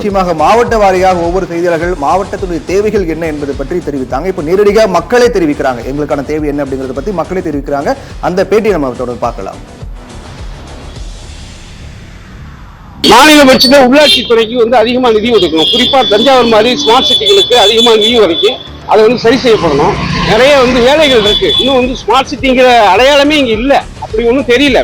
நிச்சயமாக மாவட்ட வாரியாக ஒவ்வொரு செய்தியாளர்கள் மாவட்டத்துடைய தேவைகள் என்ன என்பதை பற்றி தெரிவித்தாங்க. இப்போ நேரடியாக மக்களே தெரிவிக்கிறாங்க எங்களுக்கான தேவை என்ன அப்படிங்கறத பத்தி மக்களே தெரிவிக்கிறாங்க. அந்த பேட்டி நம்ம தொடர்ந்து பார்க்கலாம். மாநில பட்சத்தில் உள்ளாட்சி துறைக்கு அதிகமாக நிதி ஒதுக்கணும். குறிப்பா தஞ்சாவூர் மாதிரி ஸ்மார்ட் சிட்டிகளுக்கு அதிகமாக நிதி ஒதுக்கி அதை சரி செய்யப்படணும். நிறைய வேலைகள் இருக்கு. இன்னும் ஸ்மார்ட் சிட்டிங்கிற அடையாளமே இங்க இல்ல. அப்படி ஒன்றும் தெரியல.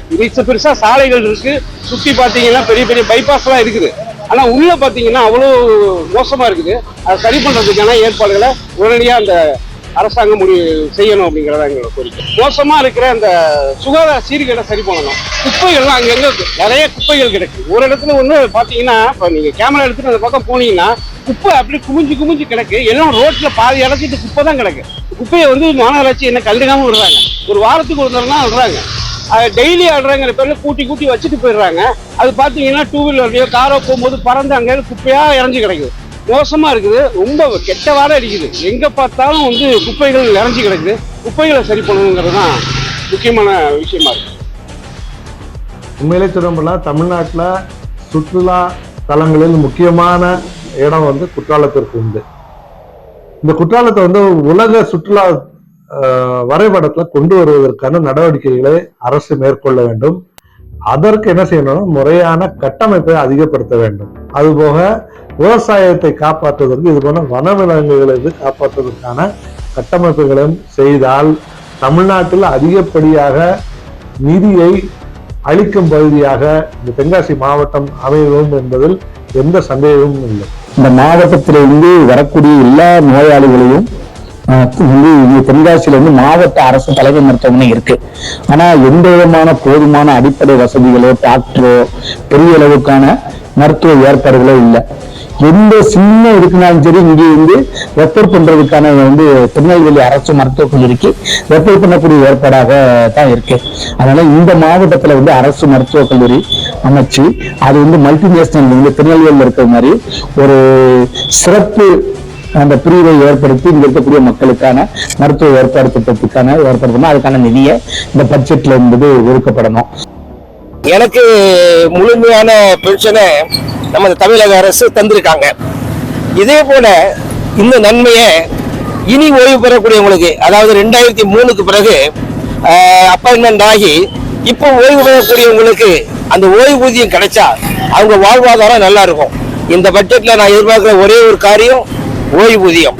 பெருசா சாலைகள் இருக்கு. சுத்தி பாத்தீங்கன்னா பெரிய பெரிய பைபாஸ் எல்லாம் இருக்குது. ஆனா உள்ள பாத்தீங்கன்னா அவ்வளவு மோசமா இருக்குது. அதை சரி பண்றதுக்கான ஏற்பாடுகளை உடனடியா அந்த அரசாங்கம் செய்யணும் அப்படிங்கிறதா எங்களோட கோரிக்கை. மோசமா இருக்கிற அந்த சுகாதார சீர்கேடை சரி பண்ணணும். குப்பைகள்லாம் அங்கங்க நிறைய குப்பைகள் கிடக்கு. ஒரு இடத்துல பாத்தீங்கன்னா இப்ப நீங்க கேமரா எடுத்துட்டு அந்த பக்கம் போனீங்கன்னா குப்பை அப்படி குமிஞ்சு கிடக்கு. எல்லாம் ரோட்ல பாதி இடச்சிட்டு குப்பை தான் கிடக்கு. குப்பையை மாநகராட்சி என்ன கண்டுக்காம விடுறாங்க. ஒரு வாரத்துக்கு ஒரு தரம் தான் விடுறாங்க. டெய்லி ஆடுறாங்கிற பேர்ல கூட்டி வச்சுட்டு போயிடுறாங்க. அது பாத்தீங்கன்னா டூ வீலர்லயோ காரோ போகும்போது பறந்து அங்க குப்பையா இறஞ்சி கிடக்குது. மோசமா இருக்குது. ரொம்ப கெட்ட வாடை அடிக்குது. எங்க பார்த்தாலும் குப்பைகள் இறஞ்சி கிடக்குது. குப்பைகளை சரி பண்ணணுங்கிறது தான் முக்கியமான விஷயமா இருக்கு. உண்மையிலே திரும்பலாம் தமிழ்நாட்டில் சுற்றுலா தலங்களில் முக்கியமான இடம் குற்றாலத்திற்கு உண்டு. இந்த குற்றாலத்தை உலக சுற்றுலா வரைபடத்துல கொண்டு வருவதற்கான நடவடிக்கைகளை அரசு மேற்கொள்ள வேண்டும். அதற்கு என்ன செய்யணும், முறையான கட்டமைப்பை அதிகப்படுத்த வேண்டும். அதுபோக விவசாயத்தை காப்பாற்றுவதற்கு இது போல வனவிலங்குகளை காப்பாற்றுவதற்கான கட்டமைப்புகளும் செய்தால் தமிழ்நாட்டில் அதிகப்படியாக நிதியை அளிக்கும் பகுதியாக இந்த தென்காசி மாவட்டம் அமையும் என்பதில் எந்த சந்தேகமும் இல்லை. இந்த மாவட்டத்திலிருந்து வரக்கூடிய எல்லா நோயாளிகளையும் தென்காசியில மாவட்ட அரசு தலைமை மருத்துவமனை இருக்கு. ஆனா எந்த விதமான போதுமான அடிப்படை வசதிகளோ டாக்டரோ பெரிய அளவுக்கான மருத்துவ ஏற்பாடுகளோ இல்லை. எந்த சின்ன இருக்குனாலும் சரி இங்கே ரெஃபர் பண்றதுக்கான திருநெல்வேலி அரசு மருத்துவக் கல்லூரிக்கு ரெஃபர் பண்ணக்கூடிய ஏற்பாடாக தான் இருக்கு. அதனால இந்த மாவட்டத்துல அரசு மருத்துவக் கல்லூரி அமைச்சு அது மல்டிநேஷனல் திருநெல்வேலியில் இருக்கிற மாதிரி ஒரு சிறப்பு அந்த பிரிவை ஏற்படுத்தி இங்க இருக்கக்கூடிய மக்களுக்கான மருத்துவ ஏற்பாடு திட்டத்துக்கான ஏற்படுத்தணும். அதுக்கான நிதியை இந்த பட்ஜெட்ல ஒதுக்கப்படணும். எனக்கு முழுமையான பென்ஷனை நமது தமிழக அரசு தந்திருக்காங்க. இதே போல இந்த நன்மையை இனி ஓய்வு பெறக்கூடியவங்களுக்கு, அதாவது 2003க்கு பிறகு அப்பாயின்மெண்ட் ஆகி இப்போ ஓய்வு பெறக்கூடியவங்களுக்கு அந்த ஓய்வூதியம் கிடைச்சா அவங்க வாழ்வாதாரம் நல்லா இருக்கும். இந்த பட்ஜெட்ல நான் எதிர்பார்க்கிற ஒரே ஒரு காரியம் ஓய்வூதியம்.